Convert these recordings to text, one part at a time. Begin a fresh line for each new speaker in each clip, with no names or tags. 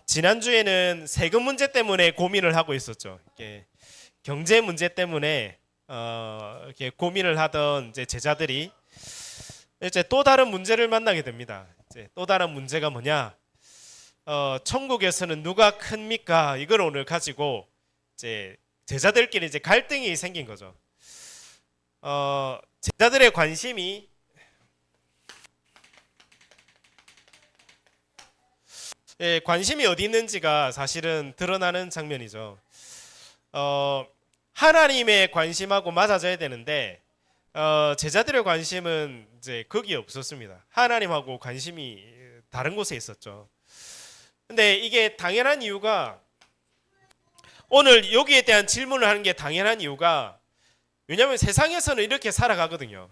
지난주에는 세금 문제 때문에 고민을 하고 있었죠. 이게 경제 문제 때문에 이렇게 고민을 하던 이제 제자들이 이제 또 다른 문제를 만나게 됩니다. 이제 또 다른 문제가 뭐냐? 천국에서는 누가 큽니까? 이걸 오늘 가지고 이제 제자들끼리 이제 갈등이 생긴 거죠. 제자들의 관심이 어디 있는지가 사실은 드러나는 장면이죠. 하나님의 관심하고 맞아져야 되는데 제자들의 관심은 이제 거기에 없었습니다. 하나님하고 관심이 다른 곳에 있었죠. 근데 이게 당연한 이유가 오늘 여기에 대한 질문을 하는 게 당연한 이유가 왜냐하면 세상에서는 이렇게 살아가거든요.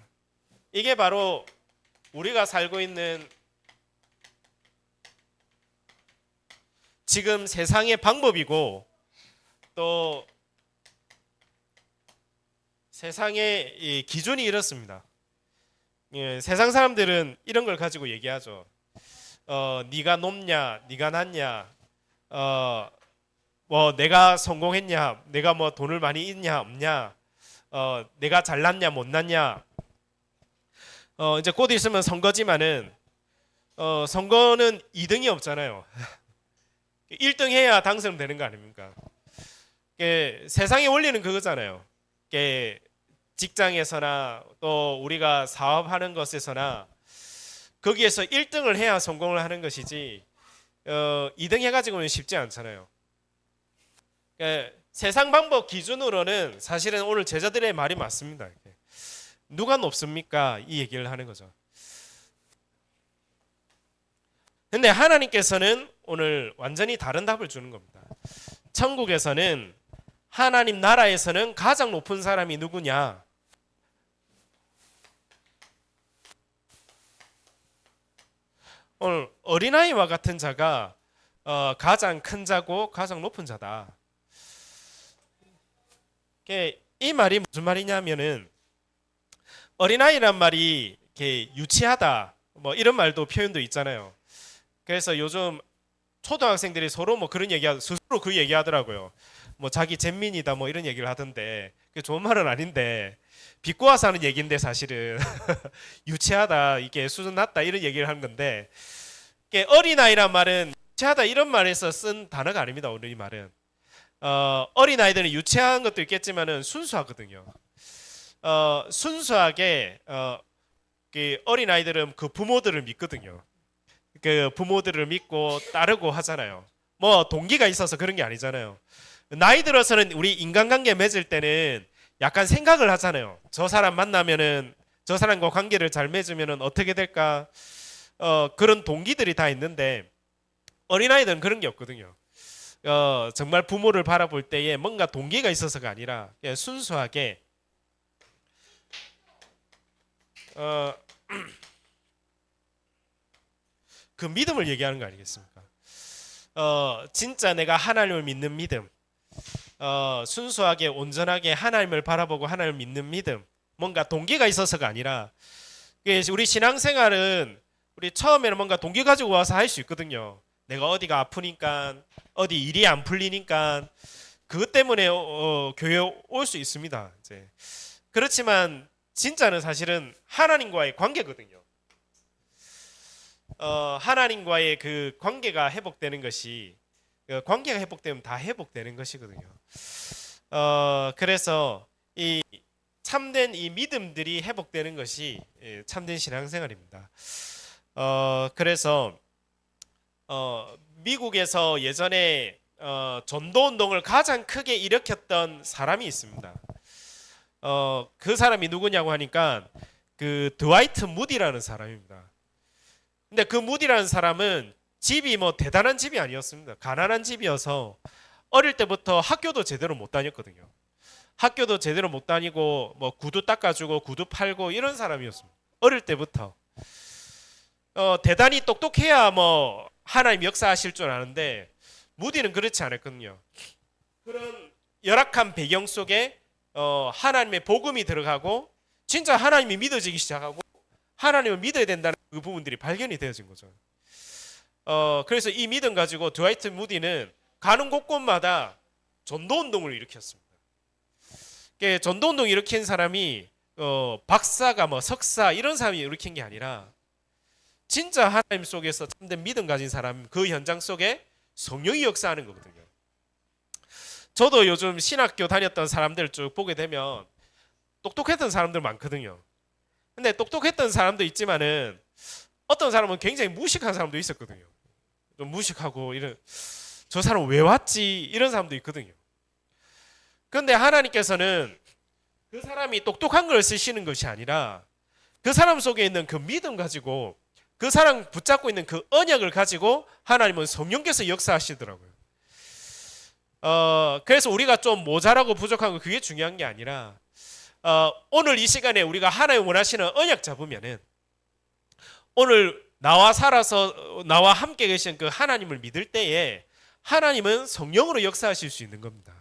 이게 바로 우리가 살고 있는 지금 세상의 방법이고 또 세상의 이 기준이 이렇습니다. 세상 사람들은 이런 걸 가지고 얘기하죠. 네가 높냐, 네가 낮냐, 뭐 내가 성공했냐, 내가 뭐 돈을 많이 있냐 없냐, 내가 잘났냐 못났냐. 이제 곧 있으면 선거지만은 선거는 2등이 없잖아요. 1등 해야 당선되는 거 아닙니까? 세상의 원리는 그거잖아요. 직장에서나 또 우리가 사업하는 것에서나 거기에서 1등을 해야 성공을 하는 것이지 2등 해가지고는 쉽지 않잖아요. 세상 방법 기준으로는 사실은 오늘 제자들의 말이 맞습니다. 누가 높습니까? 이 얘기를 하는 거죠. 근데 하나님께서는 오늘 완전히 다른 답을 주는 겁니다. 천국에서는 하나님 나라에서는 가장 높은 사람이 누구냐? 오늘 어린아이와 같은 자가 가장 큰 자고 가장 높은 자다. 이 말이 무슨 말이냐면은 어린아이란 말이 이렇게 유치하다 뭐 이런 말도 표현도 있잖아요. 그래서 요즘 초등학생들이 서로 뭐 그런 스스로 그 얘기하더라고요. 뭐 자기 잼민이다 뭐 이런 얘기를 하던데 그게 좋은 말은 아닌데 비꼬아서 하는 얘기인데 사실은 유치하다 이게 수준 낮다 이런 얘기를 하는 건데 어린아이란 말은 유치하다 이런 말에서 쓴 단어가 아닙니다. 오늘 이 말은 어린아이들은 유치한 것도 있겠지만은 순수하거든요. 순수하게 어린아이들은 그 부모들을 믿거든요. 그 부모들을 믿고 따르고 하잖아요. 뭐 동기가 있어서 그런 게 아니잖아요. 나이 들어서는 우리 인간관계 맺을 때는 약간 생각을 하잖아요. 저 사람 만나면은 저 사람과 관계를 잘 맺으면은 어떻게 될까? 그런 동기들이 다 있는데 어린아이들은 그런 게 없거든요. 정말 부모를 바라볼 때에 뭔가 동기가 있어서가 아니라 그냥 순수하게 그 믿음을 얘기하는 거 아니겠습니까? 진짜 내가 하나님을 믿는 믿음, 순수하게 온전하게 하나님을 바라보고 하나님을 믿는 믿음, 뭔가 동기가 있어서가 아니라 우리 신앙생활은 우리 처음에는 뭔가 동기 가지고 와서 할 수 있거든요. 내가 어디가 아프니까 어디 일이 안 풀리니까 그것 때문에 교회 올 수 있습니다. 이제. 그렇지만 진짜는 사실은 하나님과의 관계거든요. 하나님과의 그 관계가 회복되는 것이 관계가 회복되면 다 회복되는 것이거든요. 그래서 이 참된 이 믿음들이 회복되는 것이 참된 신앙생활입니다. 그래서 미국에서 예전에 전도 운동을 가장 크게 일으켰던 사람이 있습니다. 그 사람이 누구냐고 하니까 그 드와이트 무디라는 사람입니다. 근데 그 무디라는 사람은 집이 뭐 대단한 집이 아니었습니다. 가난한 집이어서 어릴 때부터 학교도 제대로 못 다녔거든요. 학교도 제대로 못 다니고 뭐 구두 닦아주고 구두 팔고 이런 사람이었습니다. 어릴 때부터 대단히 똑똑해야 뭐 하나님 역사하실 줄 아는데 무디는 그렇지 않았거든요. 그런 열악한 배경 속에 하나님의 복음이 들어가고 진짜 하나님이 믿어지기 시작하고 하나님을 믿어야 된다는 그 부분들이 발견이 되어진 거죠. 그래서 이 믿음 가지고 드와이트 무디는 가는 곳곳마다 전도운동을 일으켰습니다. 전도운동 일으킨 사람이 박사가 뭐 석사 이런 사람이 일으킨 게 아니라 진짜 하나님 속에서 참된 믿음 가진 사람, 그 현장 속에 성령이 역사하는 거거든요. 저도 요즘 신학교 다녔던 사람들 쭉 보게 되면 똑똑했던 사람들 많거든요. 근데 똑똑했던 사람도 있지만은 어떤 사람은 굉장히 무식한 사람도 있었거든요. 좀 무식하고 이런, 저 사람 왜 왔지 이런 사람도 있거든요. 그런데 하나님께서는 그 사람이 똑똑한 걸 쓰시는 것이 아니라 그 사람 속에 있는 그 믿음 가지고, 그 사람 붙잡고 있는 그 언약을 가지고 하나님은 성령께서 역사하시더라고요. 그래서 우리가 좀 모자라고 부족한 거 그게 중요한 게 아니라 오늘 이 시간에 우리가 하나님 원하시는 언약 잡으면은 오늘 나와 살아서 나와 함께 계신 그 하나님을 믿을 때에 하나님은 성령으로 역사하실 수 있는 겁니다.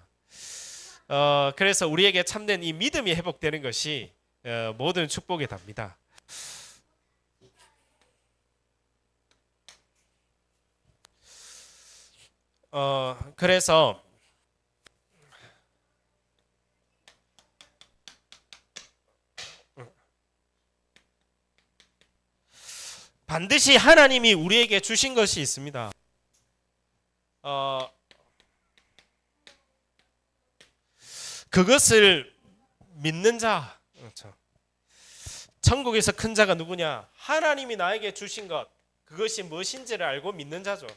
그래서 우리에게 참된 이 믿음이 회복되는 것이 모든 축복에 답니다. 그래서 반드시 하나님이 우리에게 주신 것이 있습니다. 그것을 믿는 자, 그렇죠. 천국에서 큰 자가 누구냐? 하나님이 나에게 주신 것, 그것이 무엇인지를 알고 믿는 자죠.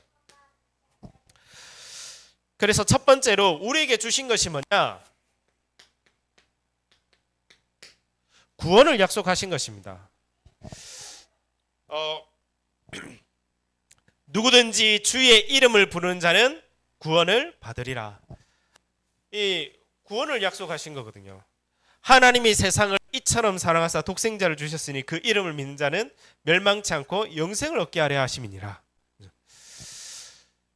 그래서 첫 번째로 우리에게 주신 것이 뭐냐? 구원을 약속하신 것입니다. 누구든지 주의 이름을 부르는 자는 구원을 받으리라. 이 구원을 약속하신 거거든요. 하나님이 세상을 이처럼 사랑하사 독생자를 주셨으니 그 이름을 믿는 자는 멸망치 않고 영생을 얻게 하려 하심이니라.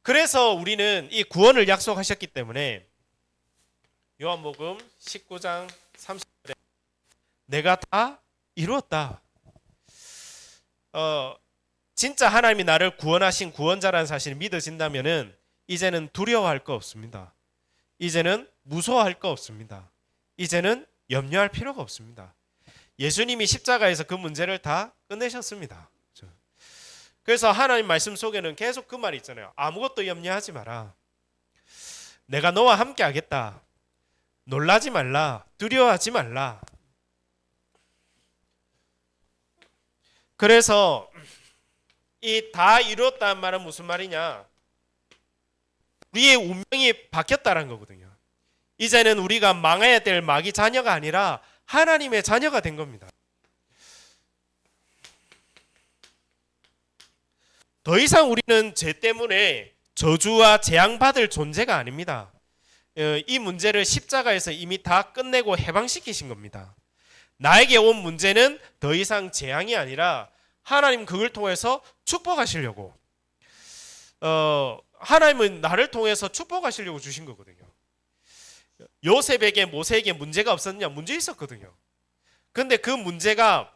그래서 우리는 이 구원을 약속하셨기 때문에 요한복음 19장 30절에 내가 다 이루었다. 진짜 하나님이 나를 구원하신 구원자라는 사실을 믿어진다면은 이제는 두려워할 거 없습니다. 이제는 무서워할 거 없습니다. 이제는 염려할 필요가 없습니다. 예수님이 십자가에서 그 문제를 다 끝내셨습니다. 그래서 하나님 말씀 속에는 계속 그 말이 있잖아요. 아무것도 염려하지 마라. 내가 너와 함께 하겠다. 놀라지 말라. 두려워하지 말라. 그래서 이 다 이루었다는 말은 무슨 말이냐? 우리의 운명이 바뀌었다는 거거든요. 이제는 우리가 망해야 될 마귀 자녀가 아니라 하나님의 자녀가 된 겁니다. 더 이상 우리는 죄 때문에 저주와 재앙받을 존재가 아닙니다. 이 문제를 십자가에서 이미 다 끝내고 해방시키신 겁니다. 나에게 온 문제는 더 이상 재앙이 아니라 하나님 그걸 통해서 축복하시려고, 하나님은 나를 통해서 축복하시려고 주신 거거든요. 요셉에게 모세에게 문제가 없었냐? 문제 있었거든요. 그런데 그 문제가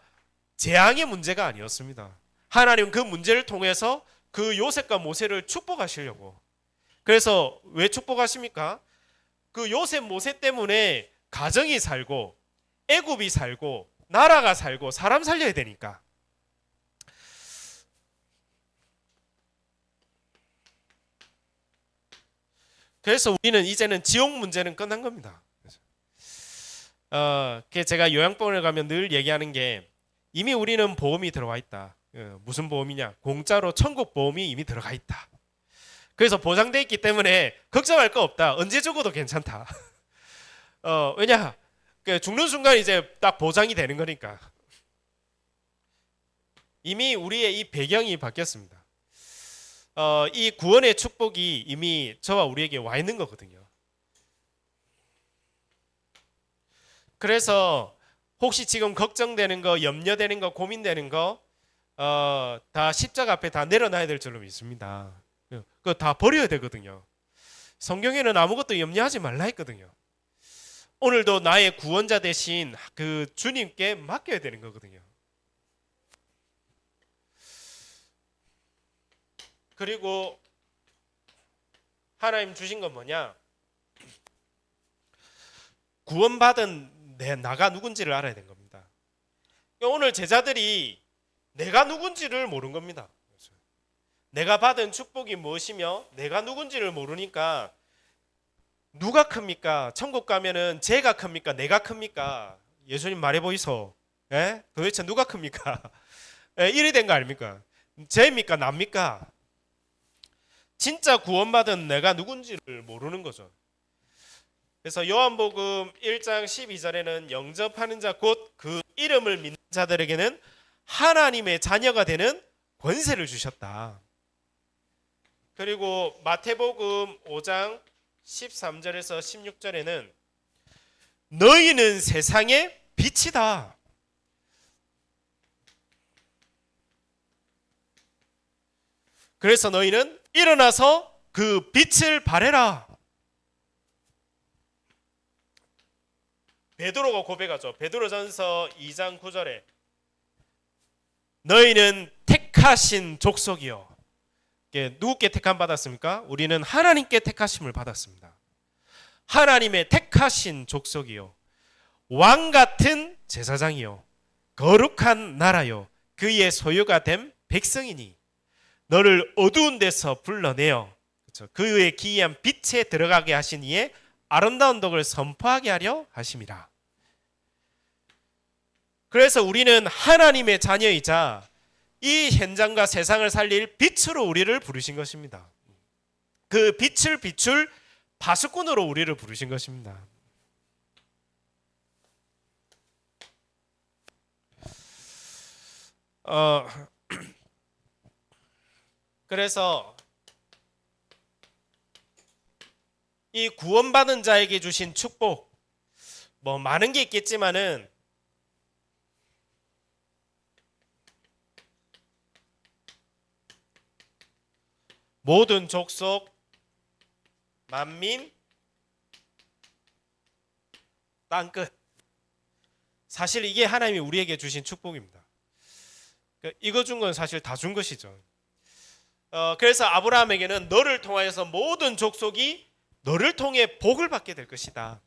재앙의 문제가 아니었습니다. 하나님은 그 문제를 통해서 그 요셉과 모세를 축복하시려고. 그래서 왜 축복하십니까? 그 요셉 모세 때문에 가정이 살고 애굽이 살고 나라가 살고 사람 살려야 되니까. 그래서 우리는 이제는 지옥 문제는 끝난 겁니다. 제가 요양병원에 가면 늘 얘기하는 게 이미 우리는 보험이 들어와 있다. 무슨 보험이냐? 공짜로 천국 보험이 이미 들어가 있다. 그래서 보장돼 있기 때문에 걱정할 거 없다. 언제 죽어도 괜찮다. 왜냐? 죽는 순간 이제 딱 보장이 되는 거니까. 이미 우리의 이 배경이 바뀌었습니다. 이 구원의 축복이 이미 저와 우리에게 와 있는 거거든요. 그래서 혹시 지금 걱정되는 거, 염려되는 거, 고민되는 거, 다 십자가 앞에 다 내려놔야 될 줄로 믿습니다. 그거 다 버려야 되거든요. 성경에는 아무것도 염려하지 말라 했거든요. 오늘도 나의 구원자 대신 그 주님께 맡겨야 되는 거거든요. 그리고 하나님 주신 건 뭐냐? 구원받은 나가 누군지를 알아야 되는 겁니다. 오늘 제자들이 내가 누군지를 모르는 겁니다. 내가 받은 축복이 무엇이며 내가 누군지를 모르니까 누가 큽니까? 천국 가면은 제가 큽니까? 내가 큽니까? 예수님 말해 보이소. 예? 도대체 누가 큽니까? 예, 이래 된 거 아닙니까? 쟤입니까? 납니까? 진짜 구원받은 내가 누군지를 모르는 거죠. 그래서 요한복음 1장 12절에는 영접하는 자 곧 그 이름을 믿는 자들에게는 하나님의 자녀가 되는 권세를 주셨다. 그리고 마태복음 5장 13절에서 16절에는 너희는 세상의 빛이다. 그래서 너희는 일어나서 그 빛을 발해라. 베드로가 고백하죠. 베드로전서 2장 9절에 너희는 택하신 족속이요. 누구께 택함 받았습니까? 우리는 하나님께 택하심을 받았습니다. 하나님의 택하신 족속이요, 왕 같은 제사장이요, 거룩한 나라요, 그의 소유가 된 백성이니 너를 어두운 데서 불러내어 그의 기이한 빛에 들어가게 하신 이의 아름다운 덕을 선포하게 하려 하심이라. 그래서 우리는 하나님의 자녀이자 이 현장과 세상을 살릴 빛으로 우리를 부르신 것입니다. 그 빛을 비출 파수꾼으로 우리를 부르신 것입니다. 그래서 이 구원받은 자에게 주신 축복, 많은 게 있겠지만은 모든 족속, 만민, 땅끝. 사실 이게 하나님이 우리에게 주신 축복입니다. 이거 준 건 사실 다 준 것이죠. 그래서 아브라함에게는 너를 통하여서 모든 족속이 너를 통해 복을 받게 될 것이다.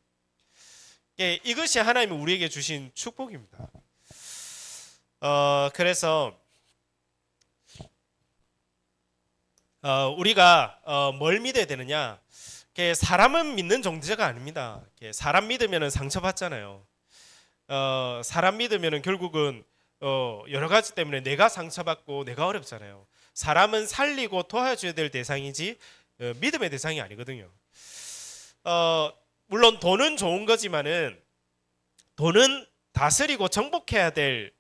이것이 하나님이 우리에게 주신 축복입니다. 그래서 우리가 뭘 믿어야 되느냐? 사람은 믿는 존재가 아닙니다. 사람 믿으면 상처받잖아요. 사람 믿으면 결국은 여러 가지 때문에 내가 상처받고 내가 어렵잖아요. 사람은 살리고 도와줘야 될 대상이지 믿음의 대상이 아니거든요. 물론 돈은 좋은 거지만은 돈은 다스리고 정복해야 될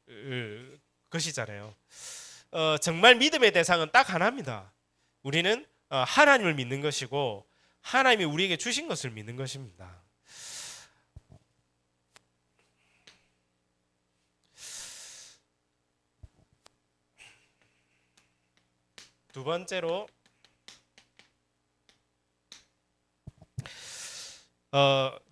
것이잖아요. 정말 믿음의 대상은 딱 하나입니다. 우리는 하나님을 믿는 것이고 하나님이 우리에게 주신 것을 믿는 것입니다. 두 번째로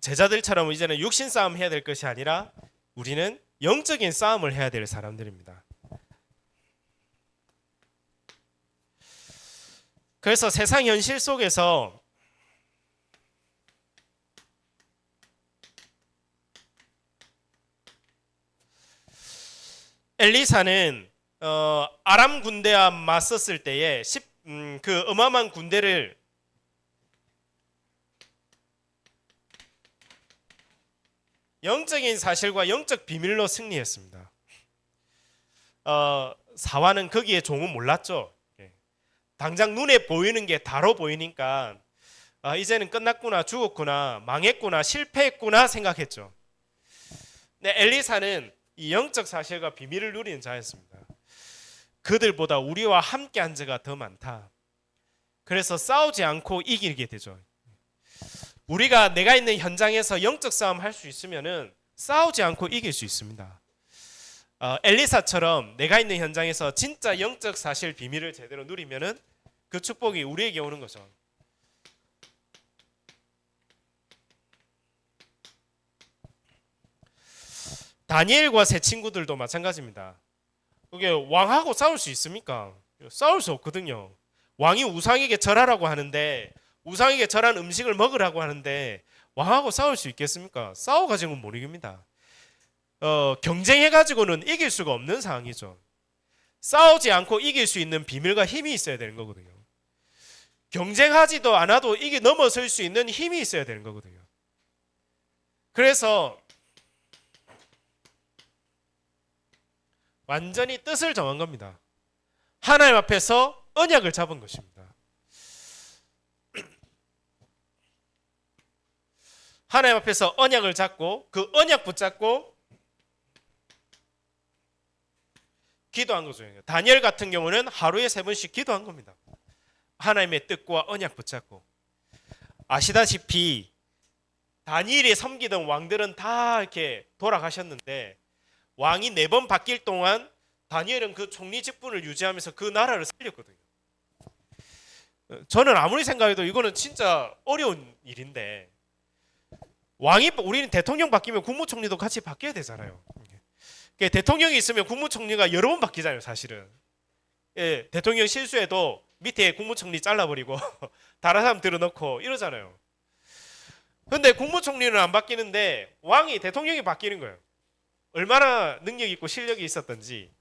제자들처럼 이제는 육신 싸움 해야 될 것이 아니라 우리는 영적인 싸움을 해야 될 사람들입니다. 그래서 세상 현실 속에서 엘리사는 아람 군대와 맞섰을 때에 그 어마어마한 군대를 영적인 사실과 영적 비밀로 승리했습니다. 사환은 거기에 종은 몰랐죠. 당장 눈에 보이는 게 다로 보이니까 이제는 끝났구나, 죽었구나, 망했구나, 실패했구나 생각했죠. 근데 엘리사는 이 영적 사실과 비밀을 누리는 자였습니다. 그들보다 우리와 함께한 자가 더 많다. 그래서 싸우지 않고 이기게 되죠. 우리가 내가 있는 현장에서 영적 싸움 할 수 있으면은 싸우지 않고 이길 수 있습니다. 엘리사처럼 내가 있는 현장에서 진짜 영적 사실 비밀을 제대로 누리면은 그 축복이 우리에게 오는 거죠. 다니엘과 세 친구들도 마찬가지입니다. 그게 왕하고 싸울 수 있습니까? 싸울 수 없거든요. 왕이 우상에게 절하라고 하는데, 우상에게 절한 음식을 먹으라고 하는데 왕하고 싸울 수 있겠습니까? 싸워가지고는 못 이깁니다. 경쟁해가지고는 이길 수가 없는 상황이죠. 싸우지 않고 이길 수 있는 비밀과 힘이 있어야 되는 거거든요. 경쟁하지도 않아도 이게 넘어설 수 있는 힘이 있어야 되는 거거든요. 그래서 완전히 뜻을 정한 겁니다. 하나님 앞에서 언약을 잡은 것입니다. 하나님 앞에서 언약을 잡고 그 언약 붙잡고 기도한 거죠. 다니엘 같은 경우는 하루에 3번씩 기도한 겁니다. 하나님의 뜻과 언약 붙잡고. 아시다시피 다니엘이 섬기던 왕들은 다 이렇게 돌아가셨는데 왕이 4번 바뀔 동안 다니엘은 그 총리 직분을 유지하면서 그 나라를 살렸거든요. 저는 아무리 생각해도 이거는 진짜 어려운 일인데, 우리는 대통령 바뀌면 국무총리도 같이 바뀌어야 되잖아요. 대통령이 있으면 국무총리가 여러 번 바뀌잖아요, 사실은. 예, 대통령 실수해도 밑에 국무총리 잘라버리고 다른 사람 들어놓고 이러잖아요. 근데 국무총리는 안 바뀌는데 대통령이 바뀌는 거예요. 얼마나 능력 있고 실력이 있었던지.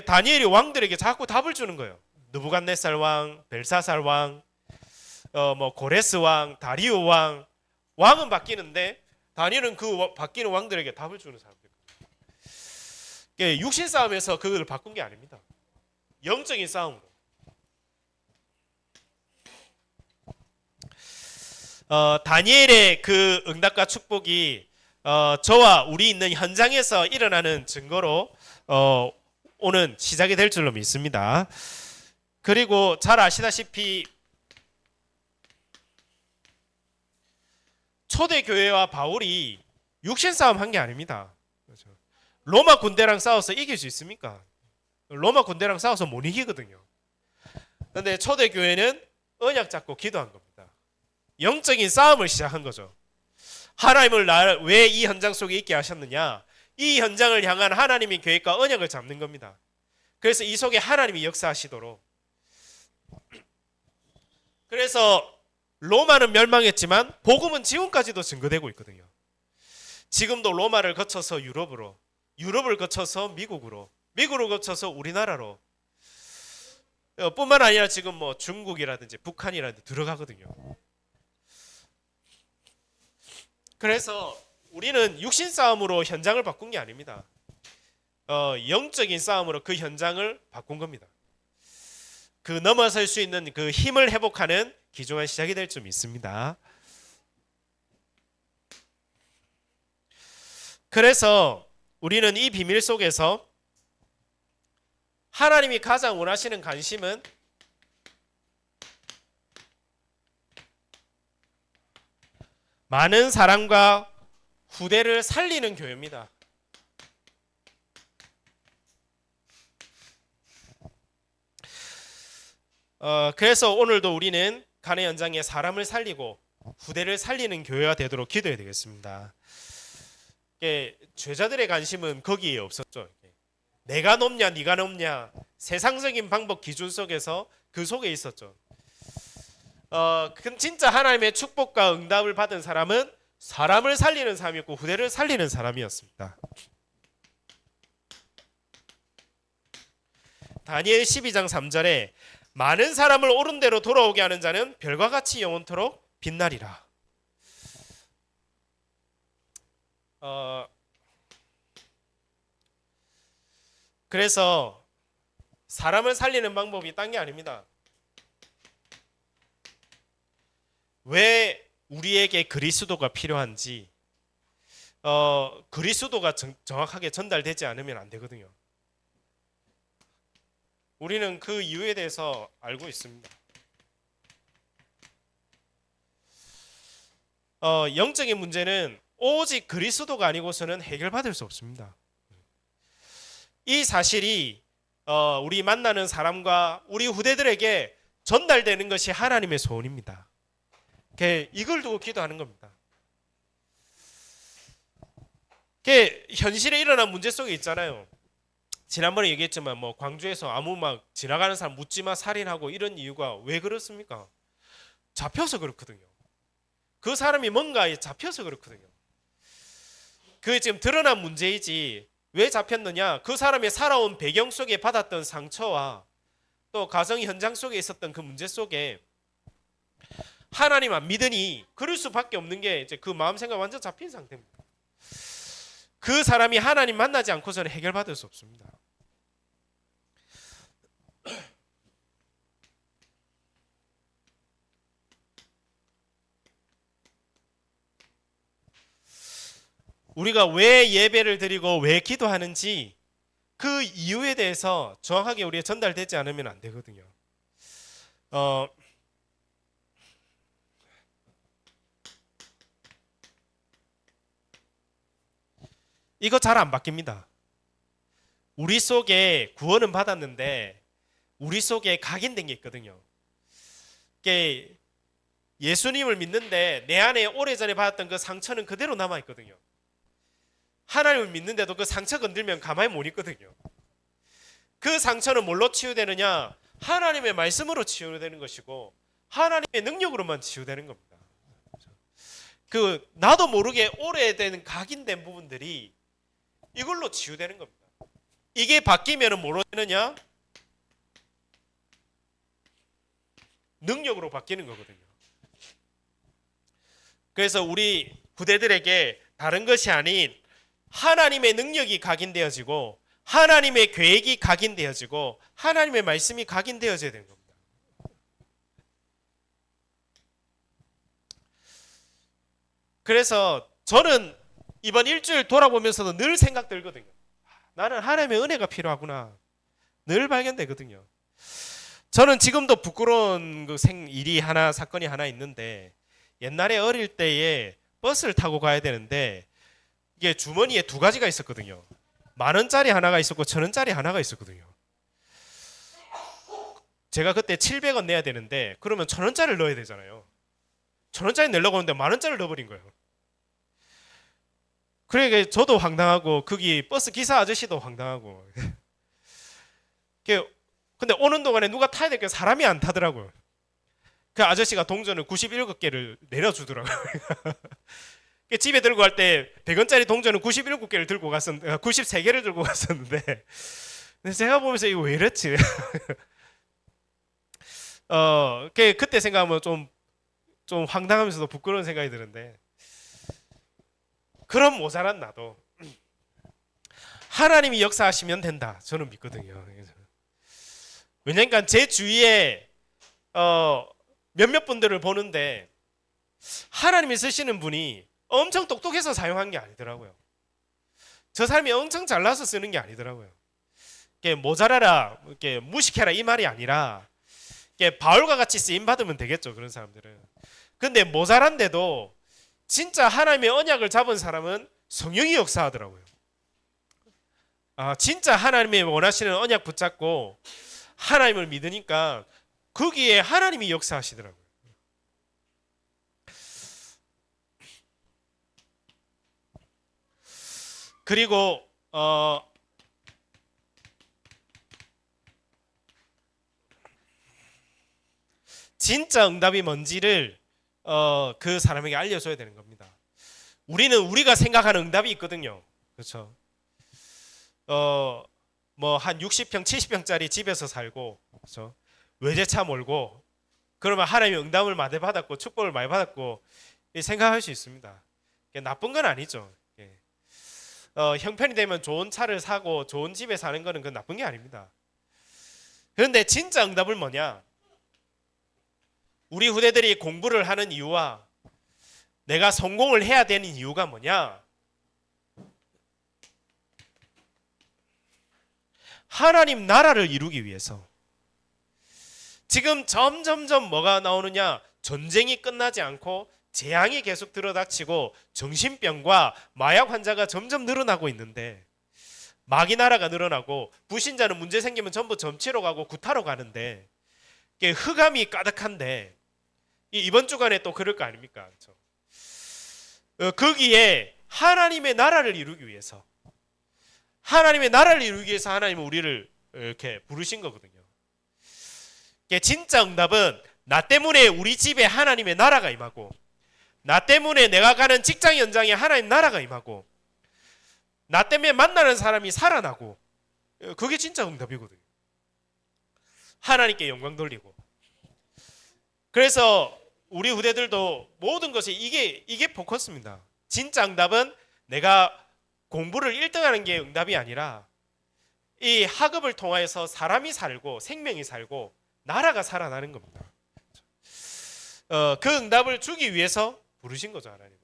다니엘이 왕들에게 자꾸 답을 주는 거예요. 느부갓네살 왕, 벨사살 왕, 고레스 왕, 다리오 왕. 왕은 바뀌는데 다니엘은 그 바뀌는 왕들에게 답을 주는 사람들. 육신 싸움에서 그걸 바꾼 게 아닙니다. 영적인 싸움으로. 다니엘의 그 응답과 축복이 저와 우리 있는 현장에서 일어나는 증거로 오는 시작이 될 줄로 믿습니다. 그리고 잘 아시다시피 초대교회와 바울이 육신 싸움 한 게 아닙니다. 그렇죠. 로마 군대랑 싸워서 이길 수 있습니까? 로마 군대랑 싸워서 못 이기거든요. 그런데 초대교회는 언약 잡고 기도한 겁니다. 영적인 싸움을 시작한 거죠. 하나님을 왜 이 현장 속에 있게 하셨느냐? 이 현장을 향한 하나님의 계획과 언약을 잡는 겁니다. 그래서 이 속에 하나님이 역사하시도록. 그래서 로마는 멸망했지만 복음은 지금까지도 증거되고 있거든요. 지금도 로마를 거쳐서 유럽으로, 유럽을 거쳐서 미국으로, 미국을 거쳐서 우리나라로, 뿐만 아니라 지금 중국이라든지 북한이라든지 들어가거든요. 그래서 우리는 육신 싸움으로 현장을 바꾼 게 아닙니다. 영적인 싸움으로 그 현장을 바꾼 겁니다. 그 넘어설 수 있는 그 힘을 회복하는 귀중한 시작이 될 줄 믿습니다. 그래서 우리는 이 비밀 속에서 하나님이 가장 원하시는 관심은 많은 사람과 후대를 살리는 교회입니다. 그래서 오늘도 우리는 가는 현장에 사람을 살리고 후대를 살리는 교회가 되도록 기도해야 되겠습니다. 죄자들의 관심은 거기에 없었죠. 내가 높냐 네가 높냐 세상적인 방법 기준 속에서 그 속에 있었죠. 진짜 하나님의 축복과 응답을 받은 사람은 사람을 살리는 사람이었고 후대를 살리는 사람이었습니다. 다니엘 12장 3절에 많은 사람을 옳은 대로 돌아오게 하는 자는 별과 같이 영원토록 빛나리라. 그래서 사람을 살리는 방법이 딴 게 아닙니다. 왜 우리에게 그리스도가 필요한지 그리스도가 정확하게 전달되지 않으면 안 되거든요. 우리는 그 이유에 대해서 알고 있습니다. 영적인 문제는 오직 그리스도가 아니고서는 해결받을 수 없습니다. 이 사실이 우리 만나는 사람과 우리 후대들에게 전달되는 것이 하나님의 소원입니다. 이걸 두고 기도하는 겁니다. 현실에 일어난 문제 속에 있잖아요. 지난번에 얘기했지만 뭐 광주에서 아무 막 지나가는 사람 묻지마 살인하고 이런 이유가 왜 그렇습니까? 잡혀서 그렇거든요. 그 사람이 뭔가에 잡혀서 그렇거든요. 그게 지금 드러난 문제이지 왜 잡혔느냐? 그 사람이 살아온 배경 속에 받았던 상처와 또 가정 현장 속에 있었던 그 문제 속에 하나님 안 믿으니 그럴 수밖에 없는 게 이제 그 마음 생각 완전 잡힌 상태입니다. 그 사람이 하나님 만나지 않고서는 해결받을 수 없습니다. 우리가 왜 예배를 드리고 왜 기도하는지 그 이유에 대해서 정확하게 우리가 전달되지 않으면 안 되거든요. 이거 잘 안 바뀝니다. 우리 속에 구원은 받았는데 우리 속에 각인된 게 있거든요. 이게 예수님을 믿는데 내 안에 오래전에 받았던 그 상처는 그대로 남아 있거든요. 하나님을 믿는데도 그 상처 건들면 가만히 못 있거든요. 그 상처는 뭘로 치유되느냐? 하나님의 말씀으로 치유되는 것이고 하나님의 능력으로만 치유되는 겁니다. 그 나도 모르게 오래된 각인된 부분들이 이걸로 치유되는 겁니다. 이게 바뀌면 뭐로 되느냐? 능력으로 바뀌는 거거든요. 그래서 우리 후대들에게 다른 것이 아닌 하나님의 능력이 각인되어지고 하나님의 계획이 각인되어지고 하나님의 말씀이 각인되어져야 되는 겁니다. 그래서 저는 이번 일주일 돌아보면서도 늘 생각 들거든요. 나는 하나님의 은혜가 필요하구나. 늘 발견되거든요. 저는 지금도 부끄러운 그 일이 하나 사건이 하나 있는데 옛날에 어릴 때에 버스를 타고 가야 되는데 이게 주머니에 두 가지가 있었거든요. 10,000원짜리 하나가 있었고 1,000원짜리 하나가 있었거든요. 제가 그때 700원 내야 되는데 그러면 1,000원짜리를 넣어야 되잖아요. 1,000원짜리 내려고 하는데 10,000원짜리를 넣어버린 거예요. 그러니까 저도 황당하고 거기 버스 기사 아저씨도 황당하고 근데 오는 동안에 누가 타야 될게 사람이 안 타더라고요. 그 아저씨가 동전을 97개를 내려주더라고요. 집에 들고 갈 때 100원짜리 동전은 97개를 들고 갔었는데 93개를 들고 갔었는데 제가 보면서 이거 왜 이랬지? 그때 생각하면 좀 황당하면서도 부끄러운 생각이 드는데 그럼 모자란 나도 하나님이 역사하시면 된다. 저는 믿거든요. 왜냐니까 제 주위에 몇몇 분들을 보는데 하나님이 쓰시는 분이 엄청 똑똑해서 사용한 게 아니더라고요. 저 사람이 엄청 잘나서 쓰는 게 아니더라고요. 이게 모자라라, 이렇게 무식해라 이 말이 아니라 이게 바울과 같이 쓰임 받으면 되겠죠. 그런 사람들은. 근데 모자란데도 진짜 하나님의 언약을 잡은 사람은 성령이 역사하더라고요. 진짜 하나님의 원하시는 언약 붙잡고 하나님을 믿으니까 거기에 하나님이 역사하시더라고요. 그리고 진짜 응답이 뭔지를 그 사람에게 알려줘야 되는 겁니다. 우리는 우리가 생각하는 응답이 있거든요. 그렇죠? 뭐 한 60평, 70평짜리 집에서 살고, 그렇죠? 외제차 몰고, 그러면 하나님의 응답을 많이 받았고 축복을 많이 받았고 생각할 수 있습니다. 나쁜 건 아니죠. 형편이 되면 좋은 차를 사고 좋은 집에 사는 거는 그건 나쁜 게 아닙니다. 그런데 진짜 응답은 뭐냐? 우리 후대들이 공부를 하는 이유와 내가 성공을 해야 되는 이유가 뭐냐? 하나님 나라를 이루기 위해서. 지금 점점점 뭐가 나오느냐? 전쟁이 끝나지 않고 재앙이 계속 들어닥치고 정신병과 마약 환자가 점점 늘어나고 있는데 마귀 나라가 늘어나고 불신자는 문제 생기면 전부 점치러 가고 구타로 가는데 흑암이 가득한데 이번 주간에 또 그럴 거 아닙니까? 그렇죠? 거기에 하나님의 나라를 이루기 위해서 하나님의 나라를 이루기 위해서 하나님은 우리를 이렇게 부르신 거거든요. 진짜 응답은 나 때문에 우리 집에 하나님의 나라가 임하고, 나 때문에 내가 가는 직장 현장에 하나님 나라가 임하고, 나 때문에 만나는 사람이 살아나고, 그게 진짜 응답이거든요. 하나님께 영광 돌리고. 그래서 우리 후대들도 모든 것이 이게 포커스입니다. 진짜 응답은 내가 공부를 1등하는 게 응답이 아니라 이 학업을 통하여서 사람이 살고 생명이 살고 나라가 살아나는 겁니다. 그 응답을 주기 위해서 부르신 거죠, 하나님은.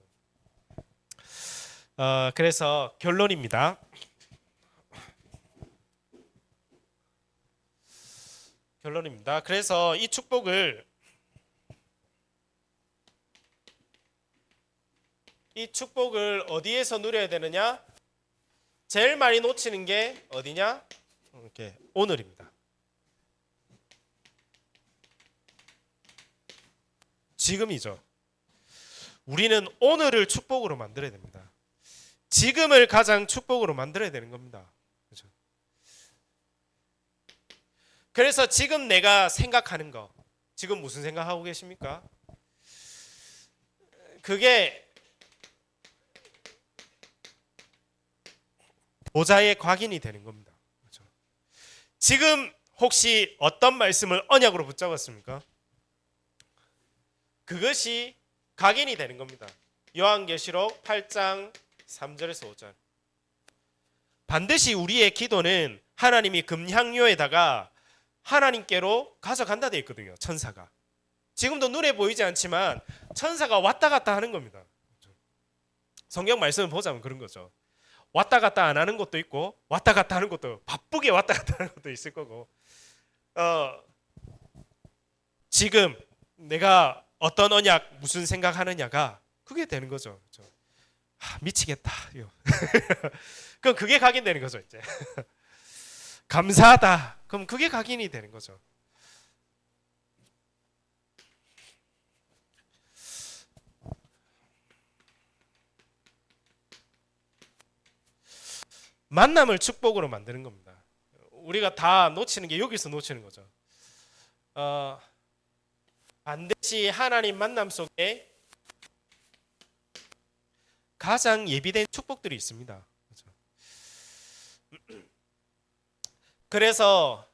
그래서 결론입니다. 그래서 이 축복을 어디에서 누려야 되느냐? 제일 많이 놓치는 게 어디냐? 이렇게 오늘입니다. 지금이죠. 우리는 오늘을 축복으로 만들어야 됩니다. 지금을 가장 축복으로 만들어야 되는 겁니다. 그렇죠? 그래서 지금 내가 생각하는 거, 지금 무슨 생각하고 계십니까? 그게 보좌의 곽인이 되는 겁니다. 그렇죠? 지금 혹시 어떤 말씀을 언약으로 붙잡았습니까? 그것이 각인이 되는 겁니다. 요한계시록 8장 3절에서 5절. 반드시 우리의 기도는 하나님이 금향료에다가 하나님께로 가져간다 되어 있거든요. 천사가. 지금도 눈에 보이지 않지만 천사가 왔다 갔다 하는 겁니다. 성경 말씀을 보자면 그런 거죠. 왔다 갔다 안 하는 것도 있고 왔다 갔다 하는 것도, 바쁘게 왔다 갔다 하는 것도 있을 거고, 지금 내가 어떤 언약 무슨 생각하느냐가 그게 되는 거죠. 그렇죠? 미치겠다. 그럼 그게 각인되는 거죠. 이제 감사하다. 그럼 그게 각인이 되는 거죠. 만남을 축복으로 만드는 겁니다. 우리가 다 놓치는 게 여기서 놓치는 거죠. 반드시 하나님 만남 속에 가장 예비된 축복들이 있습니다. 그래서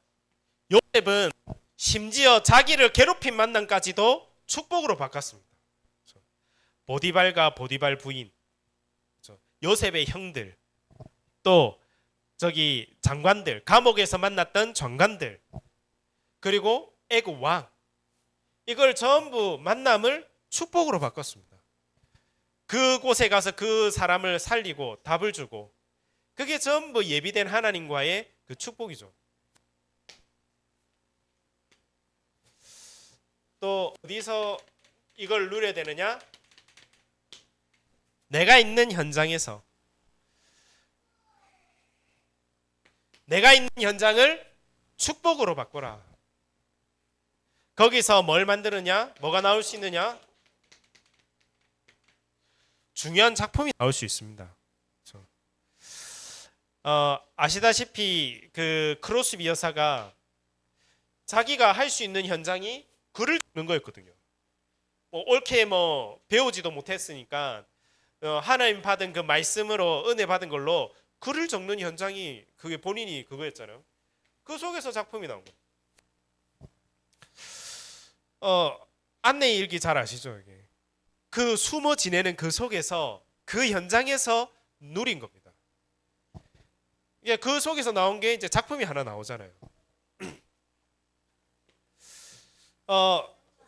요셉은 심지어 자기를 괴롭힌 만남까지도 축복으로 바꿨습니다. 보디발과 보디발 부인, 요셉의 형들, 또 저기 장관들, 감옥에서 만났던 장관들, 그리고 애국 왕, 이걸 전부 만남을 축복으로 바꿨습니다. 그곳에 가서 그 사람을 살리고 답을 주고, 그게 전부 예비된 하나님과의 그 축복이죠. 또 어디서 이걸 누려야 되느냐? 내가 있는 현장에서, 내가 있는 현장을 축복으로 바꿔라. 거기서 뭘 만드느냐? 뭐가 나올 수 있느냐? 중요한 작품이 나올 수 있습니다. 그렇죠? 아시다시피 그 크로스비 여사가 자기가 할 수 있는 현장이 글을 읽는 거였거든요. 옳게 배우지도 못했으니까 하나님 받은 그 말씀으로 은혜 받은 걸로 글을 적는 현장이, 그게 본인이 그거였잖아요. 그 속에서 작품이 나온 거예요. 안내 일기 잘 아시죠? 이게. 그 숨어 지내는 그 속에서, 그 현장에서 누린 겁니다. 이게 그 속에서 나온 게 이제 작품이 하나 나오잖아요.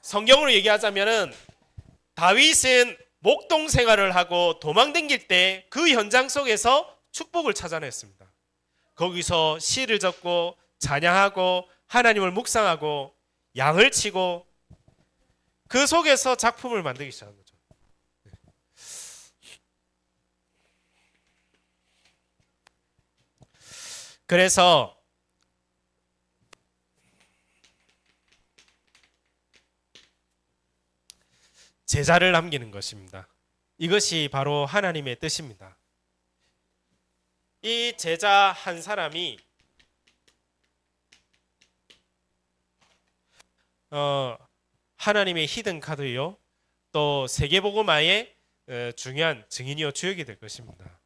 성경으로 얘기하자면은 다윗은 목동 생활을 하고 도망다닐 때 그 현장 속에서 축복을 찾아냈습니다. 거기서 시를 적고 찬양하고 하나님을 묵상하고 양을 치고 그 속에서 작품을 만들기 시작한 거죠. 그래서 제자를 남기는 것입니다. 이것이 바로 하나님의 뜻입니다. 이 제자 한 사람이 하나님의 히든 카드요, 또 세계복음화의 중요한 증인이요 주역이 될 것입니다.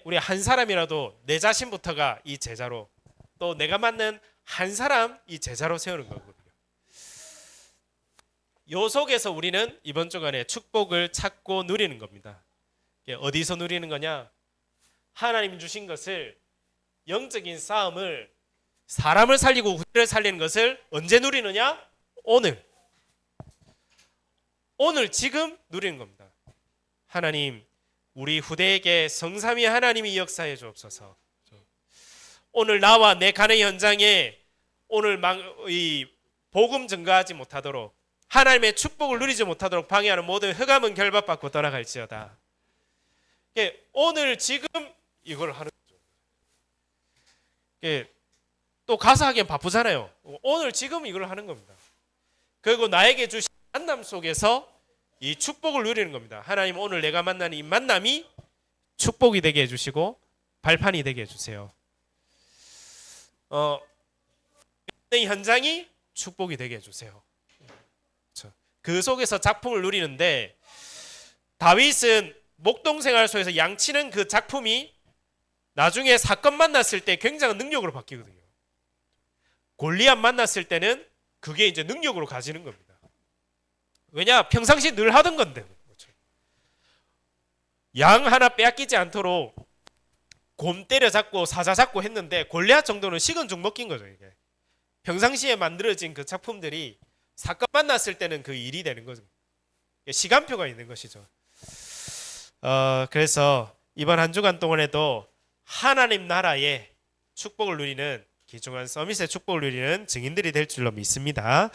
우리 한 사람이라도 내 자신부터가 이 제자로, 또 내가 맞는 한 사람 이 제자로 세우는 거거든요. 요 속에서 우리는 이번 주간에 축복을 찾고 누리는 겁니다. 어디서 누리는 거냐? 하나님 주신 것을, 영적인 싸움을, 사람을 살리고 후대를 살리는 것을 언제 누리느냐? 오늘 지금 누리는 겁니다. 하나님, 우리 후대에게 성삼위 하나님이 역사해 주옵소서. 오늘 나와 내 가는 현장에 오늘 이 복음 증거하지 못하도록, 하나님의 축복을 누리지 못하도록 방해하는 모든 흑암은 결박받고 떠나갈지어다. 오늘 지금 이걸 하는 거죠. 또 가서 하기엔 바쁘잖아요. 오늘 지금 이걸 하는 겁니다. 그리고 나에게 주신 만남 속에서 이 축복을 누리는 겁니다. 하나님, 오늘 내가 만나는 이 만남이 축복이 되게 해주시고 발판이 되게 해주세요. 이 현장이 축복이 되게 해주세요. 그 속에서 작품을 누리는데, 다윗은 목동생활 속에서 양치는 그 작품이 나중에 사건 만났을 때 굉장한 능력으로 바뀌거든요. 골리앗 만났을 때는 그게 이제 능력으로 가지는 겁니다. 왜냐? 평상시 늘 하던 건데. 양 하나 빼앗기지 않도록 곰 때려잡고 사자 잡고 했는데, 골리앗 정도는 식은 죽 먹긴 거죠. 이게 평상시에 만들어진 그 작품들이 사건 만났을 때는 그 일이 되는 거죠. 시간표가 있는 것이죠. 그래서 이번 한 주간 동안에도 하나님 나라의 축복을 누리는, 귀중한 서밋의 축복을 누리는 증인들이 될 줄로 믿습니다.